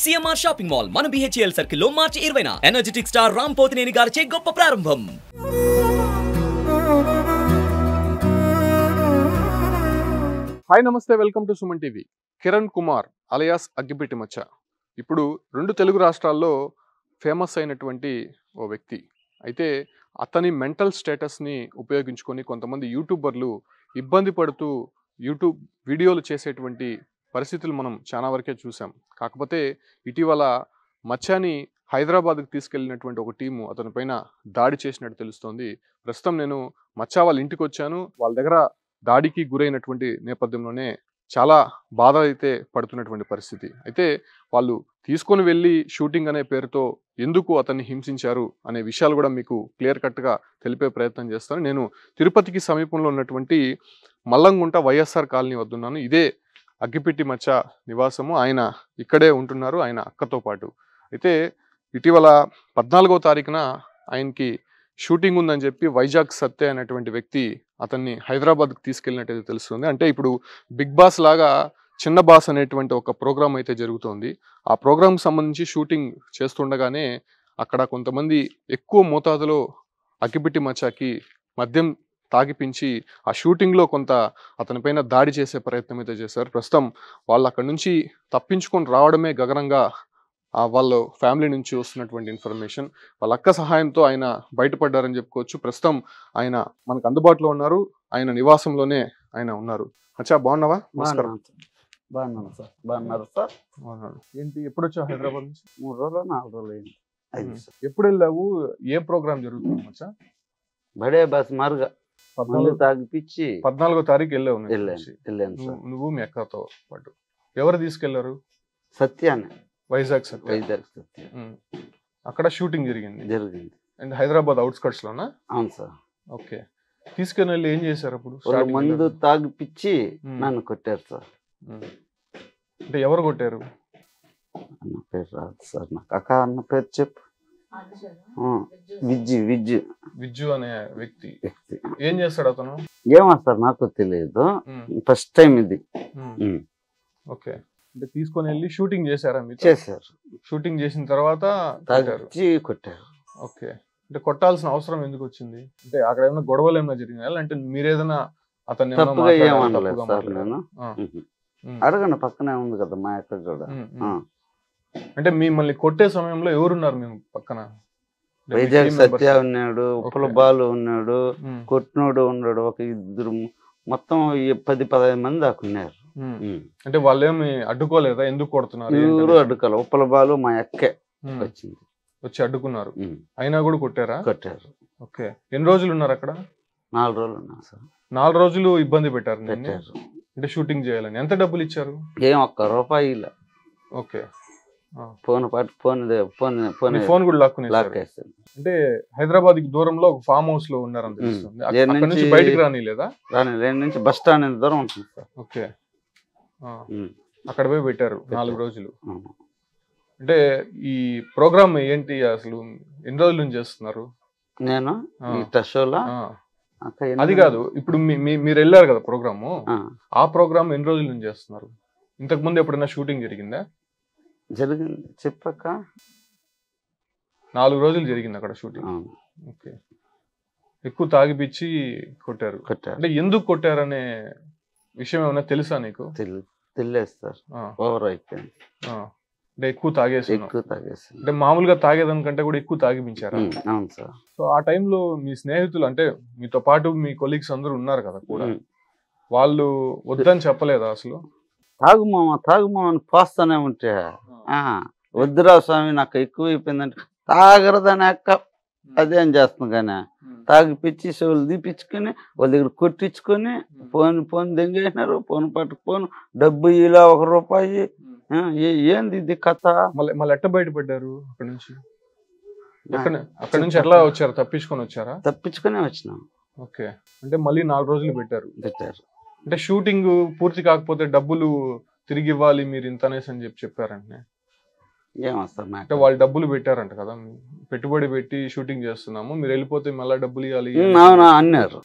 CMR shopping mall మన BHEL circle లో మార్చి 20న ఎనర్జెటిక్ స్టార్ రామ్ పోతినేని గారిచే గొప్ప ప్రారంభం. హాయ్ నమస్తే, welcome to Suman TV. Kiran Kumar alias అగ్గిపెట్టి మచ్చ ఇప్పుడు 2 తెలుగు రాష్ట్రాల్లో ఫేమస్ అయినటువంటి ఓ వ్యక్తి. అయితే అతని మెంటల్ స్టేటస్ని ఉపయోగించుకొని కొంతమంది యూట్యూబర్లు ఇబ్బంది పడుతూ యూట్యూబ్ వీడియోలు చేసేటువంటి పరిస్థితులు మనం చాలా వరకే చూసాం. కాకపోతే ఇటీవల మచ్చాని హైదరాబాద్కి తీసుకెళ్ళినటువంటి ఒక టీము అతని పైన దాడి చేసినట్టు తెలుస్తోంది. ప్రస్తుతం నేను మచ్చా వాళ్ళ ఇంటికి వచ్చాను. వాళ్ళ దగ్గర దాడికి గురైనటువంటి నేపథ్యంలోనే చాలా బాధ అయితే పడుతున్నటువంటి పరిస్థితి. అయితే వాళ్ళు తీసుకొని వెళ్ళి షూటింగ్ అనే పేరుతో ఎందుకు అతన్ని హింసించారు అనే విషయాలు కూడా మీకు క్లియర్ కట్గా తెలిపే ప్రయత్నం చేస్తాను. నేను తిరుపతికి సమీపంలో ఉన్నటువంటి మల్లంగుంట వైఎస్ఆర్ కాలనీ వద్దున్నాను. ఇదే అగ్గిపెట్టి మచ్చ నివాసము. ఆయన ఇక్కడే ఉంటున్నారు, ఆయన అక్కతో పాటు. అయితే ఇటీవల 14వ తారీఖున ఆయనకి షూటింగ్ ఉందని చెప్పి వైజాగ్ సత్య అనేటువంటి వ్యక్తి అతన్ని హైదరాబాద్కి తీసుకెళ్ళినట్టయితే తెలుస్తుంది. అంటే ఇప్పుడు బిగ్ బాస్ లాగా చిన్న బాస్ అనేటువంటి ఒక ప్రోగ్రామ్ అయితే జరుగుతోంది. ఆ ప్రోగ్రాంకి సంబంధించి షూటింగ్ చేస్తుండగానే అక్కడ కొంతమంది ఎక్కువ మోతాదులో అగ్గిపెట్టి మచ్చకి మద్యం తాగిపించి ఆ షూటింగ్లో కొంత అతనిపైన దాడి చేసే ప్రయత్నం అయితే చేశారు. ప్రస్తుతం వాళ్ళు అక్కడి నుంచి తప్పించుకొని రావడమే గగనంగా వాళ్ళ ఫ్యామిలీ నుంచి వస్తున్నటువంటి ఇన్ఫర్మేషన్. వాళ్ళ అక్క సహాయంతో ఆయన బయటపడ్డారని చెప్పుకోవచ్చు. ప్రస్తుతం ఆయన మనకు అందుబాటులో ఉన్నారు. ఆయన నివాసంలోనే ఆయన ఉన్నారు. అచ్చా, బాగున్నావా? నమస్కారం. బాగున్నాను సార్. బాగున్నారు సార్? బాగున్నాను. ఏంటి, ఎప్పుడు వచ్చావు హైదరాబాద్ నుంచి? 3 రోజులు 4 రోజులు అయింది. ఎప్పుడు వెళ్ళావు? ఏ ప్రోగ్రామ్ జరుగుతుంది మచ్చా? బడే బస్ మార్గ తాగిపిచ్చి 14వ తారీఖు వెళ్ళావు? వెళ్ళాను సార్. నువ్వు మీ అక్కతో పాటు. ఎవరు తీసుకెళ్లారు? సత్యాన్ని, వైజాగ్ సత్య. వైజాగ్ సత్య. అక్కడ షూటింగ్ జరిగింది. అండ్ హైదరాబాద్ అవుట్స్కట్స్ లోనా? అవును సార్. ఓకే. తీసుకుని వెళ్ళి ఏం చేశారు అప్పుడు? మందు తాగిపిచ్చి నన్ను కొట్టారు సార్. అంటే ఎవరు కొట్టారు? అన్న పేరు రాదు సార్ నాకు. అక్క అన్న పేరు చెప్పు. విజ్జు అనే వ్యక్తి. ఏం చేస్తాడు అతను? ఏమో సార్ నాకు తెలియదు. ఫస్ట్ టైం ఇది. ఓకే. అంటే తీసుకొని వెళ్ళి షూటింగ్ చేశారా? చేశారు. షూటింగ్ చేసిన తర్వాత కొట్టారు. ఓకే. అంటే కొట్టాల్సిన అవసరం ఎందుకు వచ్చింది? అంటే అక్కడ ఏమైనా గొడవలు ఏమైనా జరిగినాయా? అంటే మీరేదైనా అతన్ని ఏమనలేదు సార్. నేను అడగండి, పక్కనే ఉంది కదా మా అక్క కూడా. అంటే మిమ్మల్ని కొట్టే సమయంలో ఎవరున్నారు మేము పక్కన? వైజాగ్ సత్య ఉన్నాడు, ఉప్పల బాలు ఉన్నాడు, కొట్టినోడు ఉన్నాడు, ఒక 2 మొత్తం 10-15 మంది దాకా ఉన్నారు. అంటే వాళ్ళు ఏమి అడ్డుకోలేదా? ఎందుకు కొడుతున్నారు? ఎవరు అడ్డుకోవాలి. ఉప్పల బాలు మా అక్కే వచ్చి అడ్డుకున్నారు. అయినా కూడా కొట్టారా? కొట్టారు. ఓకే. ఎన్ని రోజులు ఉన్నారు అక్కడ? 4 రోజులు ఉన్నారు సార్. 4 రోజులు ఇబ్బంది పెట్టారు. అంటే షూటింగ్ చేయాలని ఎంత డబ్బులు ఇచ్చారు? ఏం ఒక్క రూపాయి ఇలా. ఓకే. ఫోన్ ఫోన్ కూడా లాక్కేస్తారు. అంటే హైదరాబాద్ కి దూరంలో ఒక ఫామ్ హౌస్ లో ఉన్నారని తెలుస్తుంది. అక్కడ నుంచి బయటకు రానిలేదా? రాని నుంచి బస్ స్టాండ్ దూరం ఉంటుంది సార్. ఓకే. అక్కడ పోయి పెట్టారు 4 రోజులు. అంటే ఈ ప్రోగ్రామ్ ఏంటి అసలు? ఎన్ని రోజుల నుంచి చేస్తున్నారు? నేను షోలో అది కాదు, ఇప్పుడు మీరు వెళ్ళారు కదా ప్రోగ్రాము, ఆ ప్రోగ్రామ్ ఎన్ని రోజుల నుంచి చేస్తున్నారు? ఇంతకు ముందు ఎప్పుడైనా షూటింగ్ జరిగిందా? జరిగింది. చెప్పక 4 రోజులు జరిగింది అక్కడ షూటింగ్. ఓకే. ఎక్కువ తాగిపిచ్చి కొట్టారు. అంటే ఎందుకు కొట్టారనే విషయం ఏమైనా తెలుసా నీకు? తెలియదు సార్. ఓవర్ అయిపోయింది. అంటే ఎక్కువ తాగేసి. అంటే మామూలుగా తాగేదానికంటే కూడా ఎక్కువ తాగిపించారు. అవును సార్. సో ఆ టైంలో మీ స్నేహితులు, అంటే మీతో పాటు మీ కొలీగ్స్ అందరూ ఉన్నారు కదా కూడా, వాళ్ళు వద్దని చెప్పలేదా అసలు? తాగుమా అని పోస్తానే ఉంటే, వద్దురా స్వామి నాకు ఎక్కువ అయిపోయిందంటే తాగరదని అక్క అదేం చేస్తుంది. కానీ తాగిపిచ్చి చెవులు తీపిచ్చుకొని వాళ్ళ దగ్గర కొట్టించుకొని ఫోన్ దెంగేసినారు. ఫోన్ పట్టుకు డబ్బు ఇలా 1 రూపాయి. ఏంది ఇది కథ? మళ్ళీ ఎట్ట బయటపడ్డారు అక్కడ నుంచి? అక్కడ నుంచి ఎట్లా వచ్చారు? తప్పించుకొని వచ్చారా? తప్పించుకునే వచ్చినాం. ఓకే. అంటే మళ్ళీ 4 రోజులు పెట్టారు. అంటే షూటింగ్ పూర్తి కాకపోతే డబ్బులు తిరిగి ఇవ్వాలి మీరు ఇంతనేసి అని చెప్పారంటే ఏమొస్తారు? వాళ్ళు డబ్బులు పెట్టారంట కదా, పెట్టుబడి పెట్టి షూటింగ్ చేస్తున్నాము, మీరు వెళ్ళిపోతే మళ్ళీ డబ్బులు ఇవ్వాలి అన్నారు.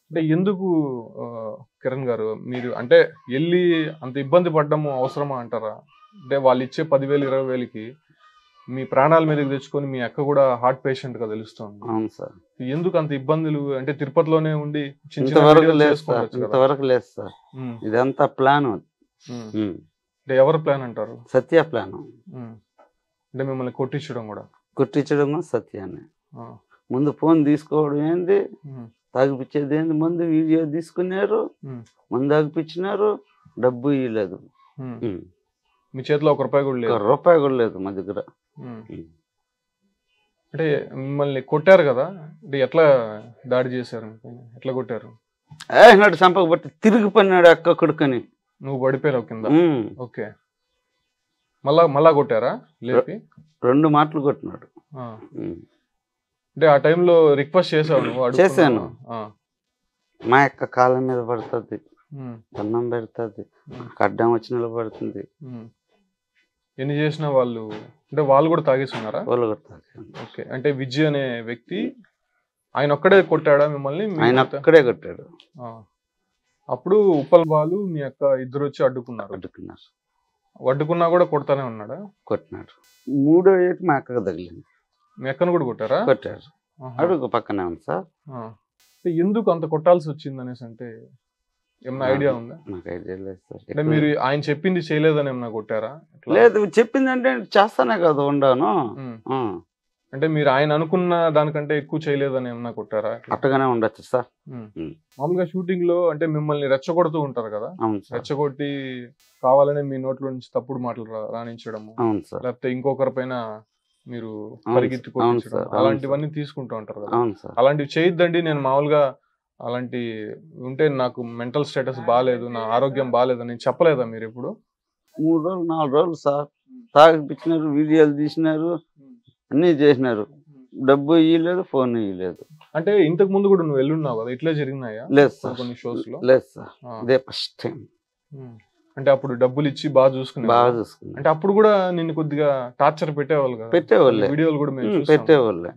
అంటే ఎందుకు కిరణ్ గారు మీరు అంటే వెళ్ళి అంత ఇబ్బంది పడ్డము అవసరమా అంటారా? అంటే వాళ్ళు ఇచ్చే 10,000 20,000కి మీ ప్రాణాల మీదకి తెచ్చుకొని మీ అక్క కూడా హార్ట్ పేషెంట్ గా తెలుస్తుంది. అవును సార్. ఎందుకు అంత ఇబ్బందులు? అంటే తిరుపతిలోనే ఉండి ఇంతవరకు లేదు సార్, ఇంతవరకు లేదు సార్. ఇదంతా ప్లాన్. అంటే ఎవరు ప్లాన్ అంటారు? సత్య ప్లాన్. అంటే మిమ్మల్ని కొట్టించడం కూడా సత్యాన్ని. ముందు ఫోన్ తీసుకోవడం ఏంది, తాగిపించేది ఏంది, ముందు వీడియో తీసుకున్నారు, ముందు తాగిపించినారు, డబ్బు ఇవ్వలేదు. మీ చేతిలో 1 రూపాయి కూడా లేదు? 1 రూపాయి కూడా లేదు మా దగ్గర. అంటే మిమ్మల్ని కొట్టారు కదా, అంటే ఎట్లా దాడి చేశారు? ఎట్లా కొట్టారు? నాడు సంపకబట్టి తిరిగి పన్నాడు అక్క కొడుకని. నువ్వు పడిపోయావు కింద? ఓకే. మళ్ళా కొట్టారా లేపి? 2 మాటలు కొట్టినాడు. అంటే ఆ టైంలో రిక్వెస్ట్ చేసావు నువ్వు? చేశాను. మా యొక్క కాళ్ళ మీద పడుతుంది, దండం పెడుతుంది, అడ్డం వచ్చి నిలబడుతుంది. ఎన్ని చేసినా వాళ్ళు, అంటే వాళ్ళు కూడా తాగేస్తున్నారా? వాళ్ళు కూడా తాగారు. ఓకే. అంటే విజయ్ అనే వ్యక్తి ఆయన ఒక్కడే కొట్టాడా మిమ్మల్ని? ఆయన ఒక్కడే కొట్టాడు. అప్పుడు ఉప్పల్ బాలు మీ అక్క ఇద్దరు వచ్చి అడ్డుకున్నారు. అడ్డుకున్నా కూడా కొడతానే ఉన్నాడా? కొట్టినాడు. 3వ ఏటు మా అక్కకు తగిలింది. మీ అక్కను కూడా కొట్టారా? కొట్టారు. అడుగు పక్కనే ఉంది సార్. ఎందుకు అంత కొట్టాల్సి వచ్చింది అనేసి అంటే ఏమన్నా ఐడియా ఉందా? నాకు ఐడియా లేదు సార్. అంటే మీరు ఆయన చెప్పింది చేయలేదని ఏమన్నా కొట్టారా? లేదు, చెప్పింది అంటే చేస్తానే కదా ఉండాను. అంటే మీరు ఆయన అనుకున్న దానికంటే ఎక్కువ చేయలేదని ఏమన్నా కొట్టారా? అట్టగానే ఉండొచ్చు సార్. మామూలుగా షూటింగ్ లో అంటే మిమ్మల్ని రెచ్చగొడుతూ ఉంటారు కదా, రెచ్చగొట్టి కావాలనే మీ నోట్లో నుంచి తప్పుడు మాటలు రాణించడము, లేకపోతే ఇంకొకరి పైన మీరు పరిగెత్తి కొట్టించడం, అలాంటివన్నీ తీసుకుంటూ ఉంటారు కదా. అలాంటివి చేయొద్దండి, నేను మామూలుగా అలాంటి ఉంటే నాకు మెంటల్ స్టేటస్ బాగాలేదు, నా ఆరోగ్యం బాగాలేదు అని చెప్పలేదా మీరు ఎప్పుడు? 3 రోజులు 4 రోజులు సార్ తాగిపించినారు, వీడియోలు తీసినారు, అన్నీ చేసినారు, డబ్బు ఇవ్వలేదు, ఫోన్ ఇవ్వలేదు. అంటే ఇంతకు ముందు కూడా నువ్వు వెళ్ళున్నావు కదా, ఇట్లా జరిగినాయా? లేదు సార్, కొన్ని షోస్ లో. లేదు సార్, ఇదే ఫస్ట్ టైం. అంటే అప్పుడు డబ్బులు ఇచ్చి బాగా చూసుకున్నా. అంటే అప్పుడు కూడా నిన్ను కొద్దిగా టార్చర్ పెట్టేవాళ్ళు కదా? పెట్టేవాళ్ళే, వీడియోలు కూడా మేము పెట్టేవాళ్ళే.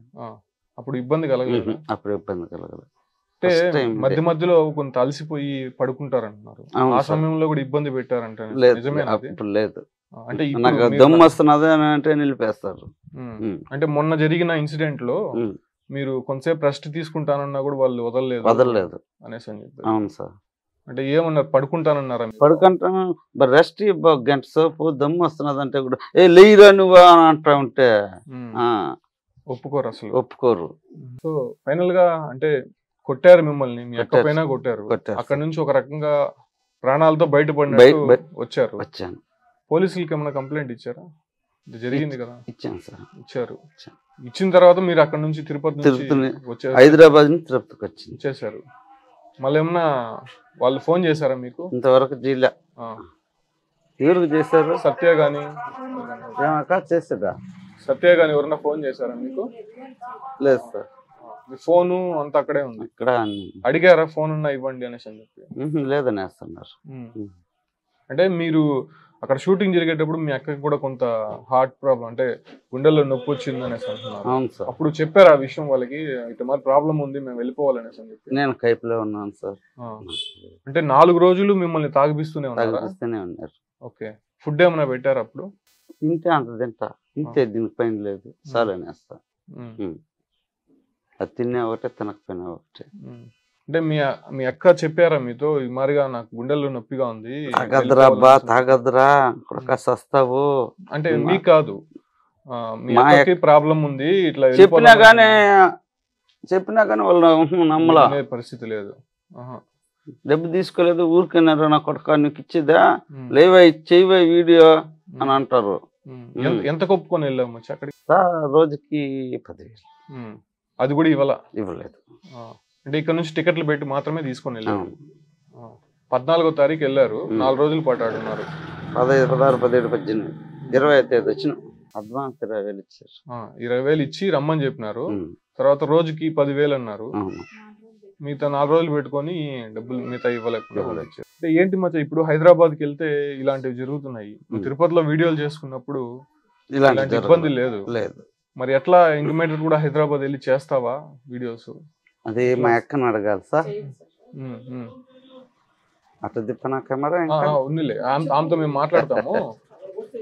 అప్పుడు ఇబ్బంది కలగలేదు? అప్పుడు ఇబ్బంది కలగలేదు. అంటే మధ్య మధ్యలో కొంత అలసిపోయి పడుకుంటారు అంటున్నారు, ఆ సమయంలో కూడా ఇబ్బంది పెట్టారంట, నిజమేనా? లేదు, అంటే నాకు దమ్ము వస్తున్నది అని అంటే నిలిపేస్తారు. అంటే మొన్న జరిగిన ఇన్సిడెంట్ లో మీరు కొంతసేపు రెస్ట్ తీసుకుంటానన్నా కూడా వాళ్ళు వదలలేదు అనేసి అని చెప్పారు. అవును సార్. అంటే ఏమన్నారు, పడుకుంటానన్నారా? పడుకుంటాను, రెస్ట్ గంట సేపు దమ్ము వస్తున్నది అంటే కూడా లేరా నువ్వు అని అంటా ఉంటే ఒప్పుకోరు, అసలు ఒప్పుకోరు. సో ఫైనల్ గా అంటే కొట్టారు మిమ్మల్ని, మీ అక్క పైన కొట్టారు, అక్కడ నుంచి ఒక రకంగా ప్రాణాలతో బయటపడినట్టు వచ్చాను. పోలీసులకి ఏమైనా కంప్లైంట్ ఇచ్చారా? జరిగింది కదా. ఇచ్చాను సార్. ఇచ్చారు. ఇచ్చిన తర్వాత మీరు అక్కడ నుంచి తిరుపతి వచ్చారు, హైదరాబాద్ నుంచి తిరుపతికి వచ్చేసారు. మళ్ళీ ఏమన్నా వాళ్ళు ఫోన్ చేశారా మీకు? ఇంతవరకు జిల్లా ఎవరికి చేశారు? సత్య గాని చేస్తారా? సత్య గాని ఎవరన్నా ఫోన్ చేశారా మీకు? లేదు సార్, మీ ఫోను అంతా అక్కడే ఉంది. ఇక్కడ అడిగారా ఫోన్ ఉన్నా ఇవ్వండి అనేసి అని చెప్పి? లేదని వేస్తున్నారు. అంటే మీరు అక్కడ షూటింగ్ జరిగేటప్పుడు మీ అక్కకి కూడా కొంత హార్ట్ ప్రాబ్లం, అంటే గుండెల్లో నొప్పి వచ్చింది అనేసి అంటున్నారు. అప్పుడు చెప్పారు ఆ విషయం వాళ్ళకి, ఇటు మరి ప్రాబ్లం ఉంది, మేము వెళ్ళిపోవాలనేసి అని చెప్పి? నేను కైపులో ఉన్నాను సార్. అంటే 4 రోజులు మిమ్మల్ని తాగిపిస్తూనే ఉన్నారు. ఓకే. ఫుడ్ ఏమైనా పెట్టారు అప్పుడు? తింటే అంత తింటా, తింటే దీనికి పైన లేదు చాలని వేస్తా. అది తినే ఒకటే, తినకపోయినా ఒకటే. అంటే మీ అక్క చెప్పారా మీతో, ఈ మారిగా నాకు గుండెల్లో నొప్పిగా ఉంది, తాగద్రా బా తాగద్రా సస్తావు అంటే? మీకు కాదు, మీ అక్కకి ప్రాబ్లం ఉంది ఇట్లా చెప్పినా కానీ వాళ్ళు నమ్మలా పరిస్థితి లేదు. డబ్బు తీసుకోలేదు, ఊరికన్నారు, నా కొడుకు నీకు ఇచ్చేదా, లేవై చేయవై వీడియో అని అంటారు. ఎంత కొప్పుకొని వెళ్ళాము అక్కడికి? రోజుకి 10,000. అది కూడా ఇవ్వలేదు. అంటే ఇక్కడ నుంచి టికెట్లు పెట్టి మాత్రమే తీసుకొని వెళ్ళారు. 14వ తారీఖు వెళ్ళారు, 4 రోజుల పాటు ఆడున్నారు. 15, 16, 17, 18, 20వ తేదీ వచ్చిన అడ్వాన్స్ 20,000 ఇచ్చారు. 20,000 ఇచ్చి రమ్మని చెప్పినారు. తర్వాత రోజుకి 10,000 అన్నారు. మిగతా 4 రోజులు పెట్టుకొని డబ్బులు మిగతా ఇవ్వలేకపోతే అంటే ఏంటి మచ్చ? ఇప్పుడు హైదరాబాద్కి వెళ్తే ఇలాంటివి జరుగుతున్నాయి, తిరుపతిలో వీడియోలు చేసుకున్నప్పుడు ఇలాంటి ఇబ్బంది లేదు. మరి ఎట్లా ఇంటిమేటర్ కూడా హైదరాబాద్ వెళ్ళి చేస్తావా వీడియోస్? అది మా అక్కను అడగాలి సార్. అట్లా తిప్పనా కెమెరా ఉందిలే, ఆమెతో మేము మాట్లాడతాము.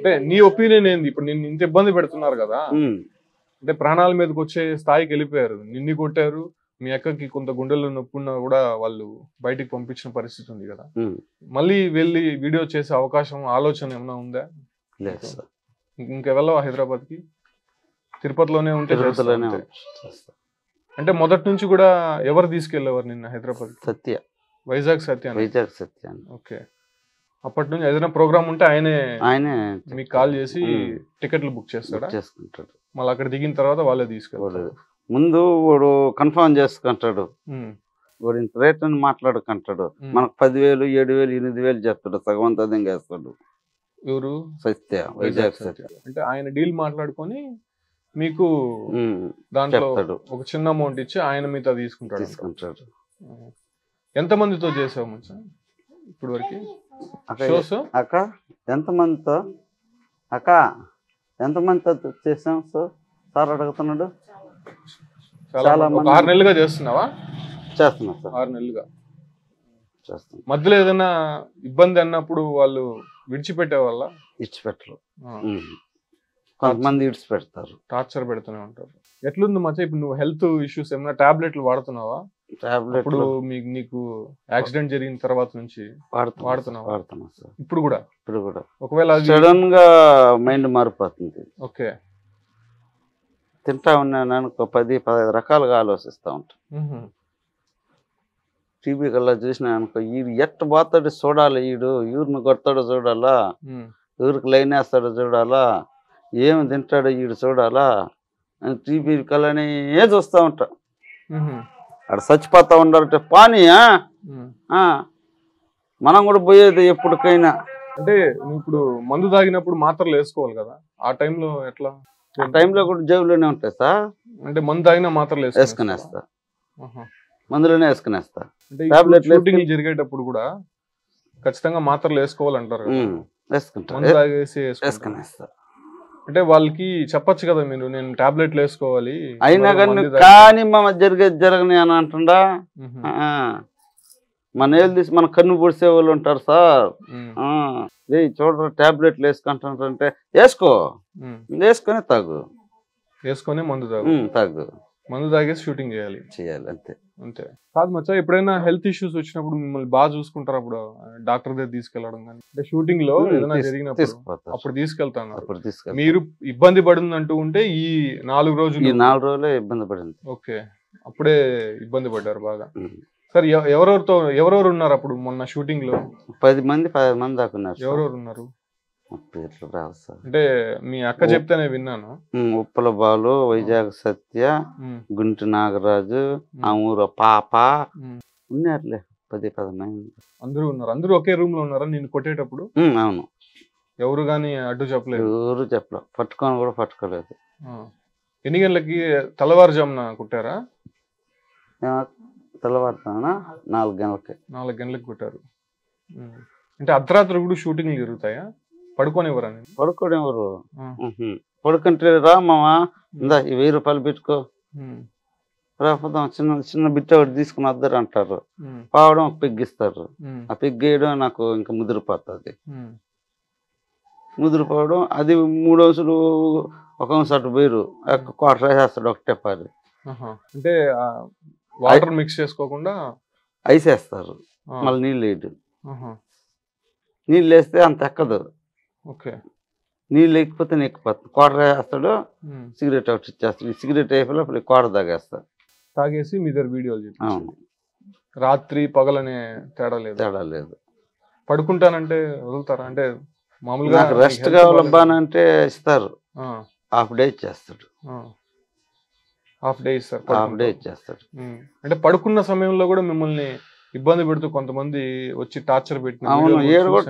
అంటే నీ ఒపీనియన్ ఏంది? ఇప్పుడు నిన్ను ఇంత ఇబ్బంది పెడుతున్నారు కదా, అంటే ప్రాణాల మీదకి వచ్చే స్థాయికి వెళ్ళిపోయారు, నిన్ను కొట్టారు, మీ అక్కకి కొంత గుండెల్లో నొప్పున్నా కూడా వాళ్ళు బయటికి పంపించిన పరిస్థితి ఉంది కదా, మళ్ళీ వెళ్ళి వీడియో చేసే అవకాశం ఆలోచన ఏమైనా ఉందా? లేదు సార్. ఇంకా వెళ్ళవా హైదరాబాద్ కి? తిరుపతిలోనే ఉంటే తిరుపతిలోనే చేస్తా. అంటే మొదటి నుంచి కూడా ఎవరు తీసుకెళ్లేవారు నిన్న హైదరాబాద్? సత్య, వైజాగ్ సత్య. వైజాగ్ సత్య. ఓకే. అప్పటి నుంచి ఏదైనా ప్రోగ్రామ్ ఉంటే ఆయనే మీకు కాల్ చేసి టికెట్లు బుక్ చేస్తాడా? చేసుకుంటాడు. మళ్ళీ అక్కడ దిగిన తర్వాత వాళ్ళే తీసుకెళ్తారు. ముందు వాడు కన్ఫర్మ్ చేసుకుంటాడు, వాడు ఇంత రేట్ అని మాట్లాడుకుంటాడు. మనకు 10,000, 7,000, 8,000 చెప్తాడు, సగవంతా దింగేస్తాడు. ఎవరు? సత్య, వైజాగ్ సత్య. అంటే ఆయన డీల్ మాట్లాడుకొని మీకు దాంట్లో ఒక చిన్న అమౌంట్ ఇచ్చి ఆయన మీతో తీసుకుంటాడు. ఎంతమందితో చేసావు మంచి ఇప్పుడు వరకు షోస్? అక్క ఎంతమందితో చేసాం సార్ అడుగుతున్నాడు. చాలా 6 నెలలుగా చేస్తున్నావా? చేస్తున్నా సార్, 6 నెలలుగా చేస్తున్నా. మధ్యలో ఏదైనా ఇబ్బంది అన్నప్పుడు వాళ్ళు విడిచిపెట్టే వాళ్ళ? ఇచ్చిపెట్టరు, కొంతమంది ఇడిచిపెడతారు, టార్చర్ పెడుతూనే ఉంటారు. ఎట్లుంది మచ్చా ఇప్పుడు నువ్వు హెల్త్ ఇష్యూస్ ఏమైనా టాబ్లెట్లు వాడుతున్నావా? ఇప్పుడు నీకు యాక్సిడెంట్ జరిగిన తర్వాత నుంచి వాడుతున్నా సార్. ఇప్పుడు కూడా ఒకవేళ సడన్ గా మైండ్ మారిపోతుంది. ఓకే. తింటా ఉన్నాను అనుకో 10-15 రకాలుగా ఆలోచిస్తా ఉంటాను. టీవీ కల్లా చూసినా అనుకో, ఈడు ఎట్ట పోతాడు చూడాలి, ఈడు ఊరిని కొడతాడో చూడాలా, ఊరికి లైన్ వేస్తాడో చూడాలా, ఏమి తింటాడో ఈడు చూడాలా అని టీవీ కల్లానే చూస్తూ ఉంటా. అక్కడ చచ్చిపోతా ఉండాలంటే పానీ మనం కూడా పోయేది ఎప్పటికైనా. అంటే ఇప్పుడు మందు తాగినప్పుడు మాత్రలు వేసుకోవాలి కదా, ఆ టైంలో ఎట్లా? ఆ టైంలో కూడా జేబులోనే ఉంటాయి సార్. అంటే మందు తాగినా మాత్రలు వేసుకునేస్తా, మందులోనే వేసుకునేస్తా. షూటింగ్ జరిగేటప్పుడు కూడా ఖచ్చితంగా మాత్రలు వేసుకోవాలంటారు, వేసుకునేస్తా. అంటే వాళ్ళకి చెప్పచ్చు కదా మీరు, నేను టాబ్లెట్లు వేసుకోవాలి అయినా కానీ మా జరగని అని అంటుండా. మన ఏళ్ళు తీసి మన కన్ను పొడిసే వాళ్ళు ఉంటారు సార్. చూడరా టాబ్లెట్లు వేసుకుంటారంటే వేసుకొని వేసుకొని మందు తాగు, మందు తాగేసి షూటింగ్ చేయాలి అంతే. కాదు మచ్చా, ఎప్పుడైనా హెల్త్ ఇష్యూస్ వచ్చినప్పుడు మిమ్మల్ని బాగా చూసుకుంటారు, అప్పుడు డాక్టర్ దగ్గర తీసుకెళ్లడం కానీ, అంటే షూటింగ్ లో ఏదైనా జరిగినప్పుడు అప్పుడు తీసుకెళ్తాను. మీరు ఇబ్బంది పడింది అంటూ ఉంటే ఈ 4 రోజులే ఇబ్బంది పడింది. ఓకే, అప్పుడే ఇబ్బంది పడ్డారు బాగా. సార్ ఎవరెవరు ఉన్నారు అప్పుడు మొన్న షూటింగ్ లో? 10 మంది దాకా ఉన్నారు. ఎవరెవరు ఉన్నారు? పేర్లు రావు సార్. అంటే మీ అక్క చెప్తేనే విన్నాను. ఉప్పల బాలు, వైజాగ్ సత్య, గుంటి నాగరాజు, ఆ ఊరు పాప ఉన్నారులే, 10 మంది అందరూ ఉన్నారు. అందరూ ఒకే రూమ్ లో ఉన్నారా నిన్ను కొట్టేటప్పుడు? అవును. ఎవరు గానీ అడ్డు చెప్పలేదు? ఎవరు చెప్పలేదు, పట్టుకోలేదు. ఎన్ని గంటలకి? తెల్లవారుజామున కొట్టారా? తెల్లవారుతానా 4 గంటలకి. 4 గంటలకు కొట్టారు. అంటే అర్ధరాత్రి కూడా షూటింగ్లు జరుగుతాయా? పడుకోనివ్వరా? పడుకోనివ్వరు. పడుకుంటే రా మామా, ఇందా 1000 రూపాయలు పెట్టుకో, రాకపోతే చిన్న బిట్ట ఒకటి తీసుకుని వద్దరు అంటారు. పావడం ఒక పెగ్గిస్తారు, ఆ పెగ్గేయడం నాకు ఇంకా ముదిరిపోతుంది. ముదిరిపోవడం అది 3 అంశాలు, 1 అంశం అటు పోయారు, క్వార్టర్ వేసేస్తాడు ఒకటే పారి. అంటే వాటర్ మిక్స్ చేసుకోకుండా ఐస్ వేస్తారు, మళ్ళీ నీళ్ళు వేయడు. నీళ్ళు వేస్తే అంత ఎక్కదు. ఓకే. నీళ్ళు ఎక్కిపోతే ఎక్కిపోతుంది. క్వార్టర్ వేస్తాడు, సిగరెట్ ఒకటి ఇచ్చేస్తాడు. సిగరెట్ అయిపోయి క్వార్టర్ తాగేస్తాడు. తాగేసి మీ దగ్గర వీడియోలు. అవును. రాత్రి పగలనే తేడా లేదు. పడుకుంటానంటే వదులుతారా? అంటే మామూలుగా రెస్ట్ కావాలబ్బా అంటే ఇస్తారు, హాఫ్ డే ఇచ్చేస్తాడు. హాఫ్ డే ఇచ్చేస్తాడు. అంటే పడుకున్న సమయంలో కూడా మిమ్మల్ని ఇబ్బంది పెడుతూ కొంతమంది వచ్చి టార్చర్ పెట్టిన?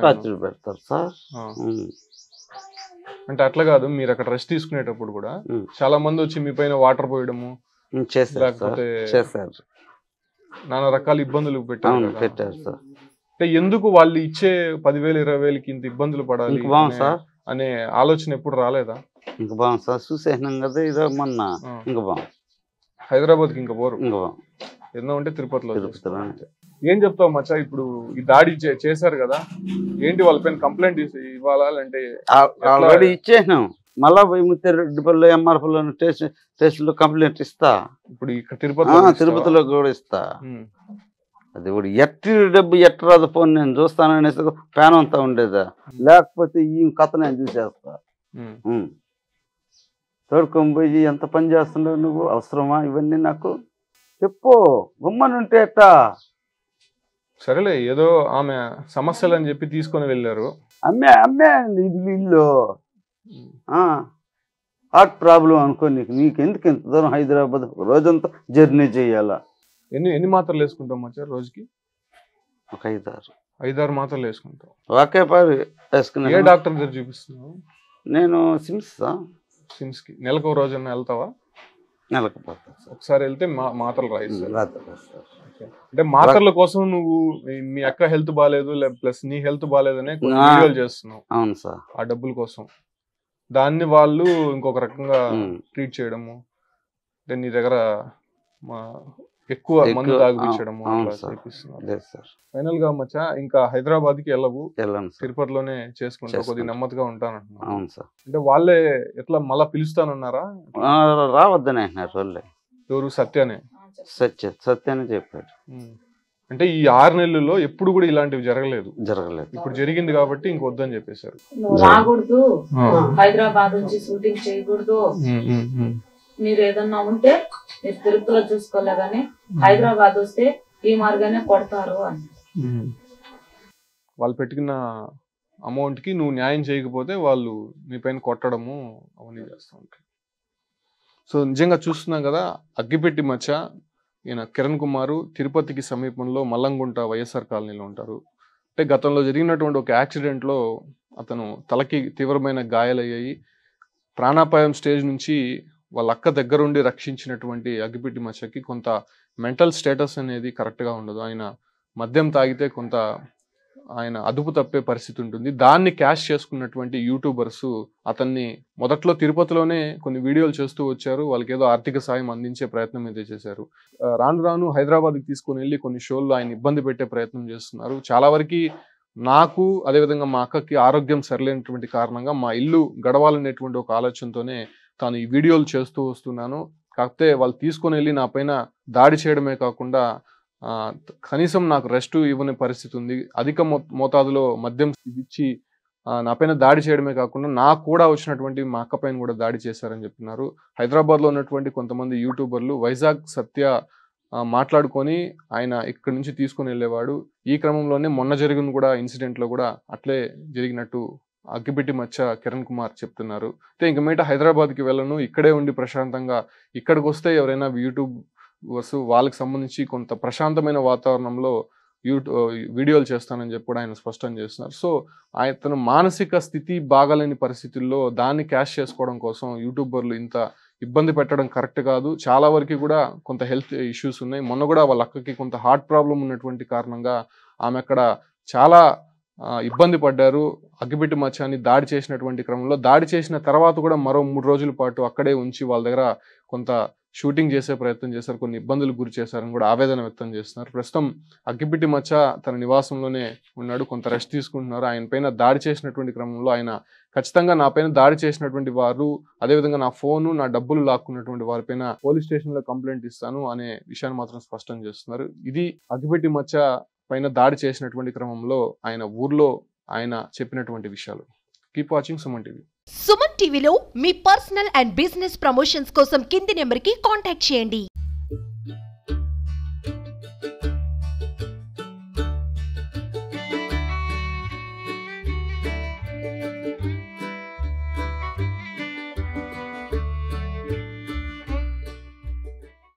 టార్చర్ పెడతారు సార్. అంటే అట్లా కాదు, మీరు అక్కడ రెస్ట్ తీసుకునేటప్పుడు కూడా చాలా మంది వచ్చి మీ పైన వాటర్ పోయడము లేకపోతే నానా రకాల ఇబ్బందులు పెట్టారు సార్. అంటే ఎందుకు వాళ్ళు ఇచ్చే 10,000 20,000కి ఇంత ఇబ్బందులు పడాలి అనే ఆలోచన ఎప్పుడు రాలేదా? ఇంకా బాగుంది సార్, చూసేసినాం కదా ఇదో మొన్న. ఇంకా బాగుంది. హైదరాబాద్కి ఇంకా పోరు? ఇంకా బాగుంది. ఏదో ఉంటే తిరుపతిలో. ఏం చెప్తావు మచ్చా? ఇప్పుడు ఈ దాడి చేశారు కదా, ఏంటి వాళ్ళపైన కంప్లైంట్ ఇవ్వాలా అంటే? ఆల్రెడీ ఇచ్చేసినాం, మళ్ళా పోయి ముత్తిరెడ్డిపల్లి ఎంఆర్పల్లి స్టేషన్లో కంప్లైంట్ ఇస్తా. ఇప్పుడు ఇక్కడ తిరుపతిలో కూడా ఇస్తా. అది కూడా ఎట్టి డబ్బు ఎట్ట రాదు పోనీ నేను చూస్తాననేసి ఫ్యాన్ అంతా ఉండేదా, లేకపోతే ఈ కథ నేను చూసేస్తా. తోడుకొని పోయి ఎంత పని చేస్తున్నావు నువ్వు, అవసరమా ఇవన్నీ నాకు చెప్పు, గుమ్మనుంటే ఎట్టా? సరేలే, ఏదో ఆమె సమస్యలు అని చెప్పి తీసుకొని వెళ్ళారు. అమ్మే ఇల్లు హార్ట్ ప్రాబ్లం అనుకో, నీకెందుకు ఇంత దూరం హైదరాబాద్ రోజంతా జర్నీ చేయాలా? ఎన్ని మాత్రలు వేసుకుంటావు మచ్చా రోజుకి? ఒక 5-6 మాత్రలు వేసుకుంటావు. ఒకే పారి వేసుకున్నా. ఏ డాక్టర్ దగ్గర చూపిస్తున్నావు? నేను సిమ్స్కి. నెలకు రోజన్నా వెళ్తావా? నెలకు పోతా. ఒకసారి వెళ్తే మాత్రలు రాయిస్తారు. అంటే మాత్రల కోసం నువ్వు మీ అక్క హెల్త్ బాగాలేదు ప్లస్ నీ హెల్త్ బాగాలేదనే వీడియోలు చేస్తున్నావు. అవును సార్. ఆ డబ్బుల కోసం దాన్ని వాళ్ళు ఇంకొక రకంగా ట్రీట్ చేయడము, నీ దగ్గర ఎక్కువ మందు తాగిపించడము ఫైనల్ గా మచ్చా ఇంకా హైదరాబాద్ కి వెళ్ళవు, తిరుపతిలోనే చేసుకుంటా, కొద్దిగా నెమ్మదిగా ఉంటానంటున్నా. అంటే వాళ్ళే ఎట్లా మళ్ళా పిలుస్తానన్నారా? రావద్దని అంటున్నారు వాళ్ళే. ఎవరు? సత్యానే చెప్పాడు. అంటే ఈ 6 నెలల్లో ఎప్పుడు కూడా ఇలాంటివి జరగలేదు. ఇప్పుడు జరిగింది కాబట్టి ఇంకొద్దని చెప్పేశారు. రాకూడదు, హైదరాబాద్ నుంచి షూటింగ్ చేయకూడదు, మీరు ఏదన్నా ఉంటే మీరు తిరుపతిలో చూసుకోలే గానీ హైదరాబాద్ వస్తే ఈ మార్గానే కొడతారు అని. వాళ్ళు పెట్టుకున్న అమౌంట్ కి నువ్వు న్యాయం చేయకపోతే వాళ్ళు మీ పైన కొట్టడము అవన్నీ చేస్తూ ఉంటారు. సో నిజంగా చూస్తున్నాం కదా, అగ్గిపెట్టి మచ్చ ఈయన కిరణ్ కుమార్ తిరుపతికి సమీపంలో మల్లంగుంట వైఎస్ఆర్ కాలనీలో ఉంటారు. అంటే గతంలో జరిగినటువంటి ఒక యాక్సిడెంట్లో అతను తలకి తీవ్రమైన గాయాలయ్యాయి. ప్రాణాపాయం స్టేజ్ నుంచి వాళ్ళ అక్క దగ్గరుండి రక్షించినటువంటి అగ్గిపెట్టి మచ్చకి కొంత మెంటల్ స్టేటస్ అనేది కరెక్ట్గా ఉండదు. ఆయన మద్యం తాగితే కొంత ఆయన అదుపు తప్పే పరిస్థితి ఉంటుంది. దాన్ని క్యాష్ చేసుకున్నటువంటి యూట్యూబర్స్ అతన్ని మొదట్లో తిరుపతిలోనే కొన్ని వీడియోలు చేస్తూ వచ్చారు. వాళ్ళకి ఏదో ఆర్థిక సాయం అందించే ప్రయత్నం అయితే చేశారు. రాను రాను హైదరాబాద్కి తీసుకొని వెళ్ళి కొన్ని షోల్లో ఆయన ఇబ్బంది పెట్టే ప్రయత్నం చేస్తున్నారు. చాలా వరకు నాకు అదేవిధంగా మా అక్కకి ఆరోగ్యం సరిలేనటువంటి కారణంగా మా ఇల్లు గడవాలనేటువంటి ఒక ఆలోచనతోనే తాను ఈ వీడియోలు చేస్తూ వస్తున్నాను. కాకపోతే వాళ్ళు తీసుకొని వెళ్ళి నా పైన దాడి చేయడమే కాకుండా కనీసం నాకు రెస్ట్ ఇవ్వని పరిస్థితి ఉంది. అధిక మోతాదులో మద్యం ఇచ్చి నా పైన దాడి చేయడమే కాకుండా నాకు కూడా వచ్చినటువంటి మా అక్క పైన కూడా దాడి చేశారని చెప్తున్నారు. హైదరాబాద్లో ఉన్నటువంటి కొంతమంది యూట్యూబర్లు వైజాగ్ సత్య మాట్లాడుకొని ఆయన ఇక్కడి నుంచి తీసుకొని వెళ్ళేవాడు. ఈ క్రమంలోనే మొన్న జరిగిన కూడా ఇన్సిడెంట్లో కూడా అట్లే జరిగినట్టు అగ్గిపెట్టి మచ్చ కిరణ్ కుమార్ చెప్తున్నారు. అయితే ఇంక మీట హైదరాబాద్కి వెళ్ళను, ఇక్కడే ఉండి ప్రశాంతంగా ఇక్కడికి వస్తే ఎవరైనా యూట్యూబ్ వాళ్ళకి సంబంధించి కొంత ప్రశాంతమైన వాతావరణంలో వీడియోలు చేస్తానని చెప్పి కూడా ఆయన స్పష్టం చేస్తున్నారు. సో ఆయన మానసిక స్థితి బాగాలేని పరిస్థితుల్లో దాన్ని క్యాష్ చేసుకోవడం కోసం యూట్యూబర్లు ఇంత ఇబ్బంది పెట్టడం కరెక్ట్ కాదు. చాలా వరకు కూడా కొంత హెల్త్ ఇష్యూస్ ఉన్నాయి. మొన్న కూడా వాళ్ళ అక్కకి కొంత హార్ట్ ప్రాబ్లం ఉన్నటువంటి కారణంగా ఆమె అక్కడ చాలా ఇబ్బంది పడ్డారు. అగ్గిపెట్టి మచ్చాన్ని దాడి చేసినటువంటి క్రమంలో దాడి చేసిన తర్వాత కూడా మరో 3 రోజుల పాటు అక్కడే ఉంచి వాళ్ళ దగ్గర కొంత షూటింగ్ చేసే ప్రయత్నం చేశారు, కొన్ని ఇబ్బందులు గురి చేశారని కూడా ఆవేదన వ్యక్తం చేస్తున్నారు. ప్రస్తుతం అగ్గిపెట్టి మచ్చ తన నివాసంలోనే ఉన్నాడు, కొంత రెస్ట్ తీసుకుంటున్నారు. ఆయన పైన దాడి చేసినటువంటి క్రమంలో ఆయన ఖచ్చితంగా నా పైన దాడి చేసినటువంటి వారు, అదేవిధంగా నా ఫోను నా డబ్బులు లాక్కున్నటువంటి వారిపైన పోలీస్ స్టేషన్లో కంప్లైంట్ ఇస్తాను అనే విషయాన్ని మాత్రం స్పష్టం చేస్తున్నారు. ఇది అగ్గిపెట్టి మచ్చ పైన దాడి చేసినటువంటి క్రమంలో ఆయన ఊర్లో ఆయన చెప్పినటువంటి విషయాలు. Keep watching Suman TV. Suman టీవీలో మీ పర్సనల్ అండ్ బిజినెస్ ప్రమోషన్స్ కోసం కింది నెంబర్కి కాంటాక్ట్ చేయండి.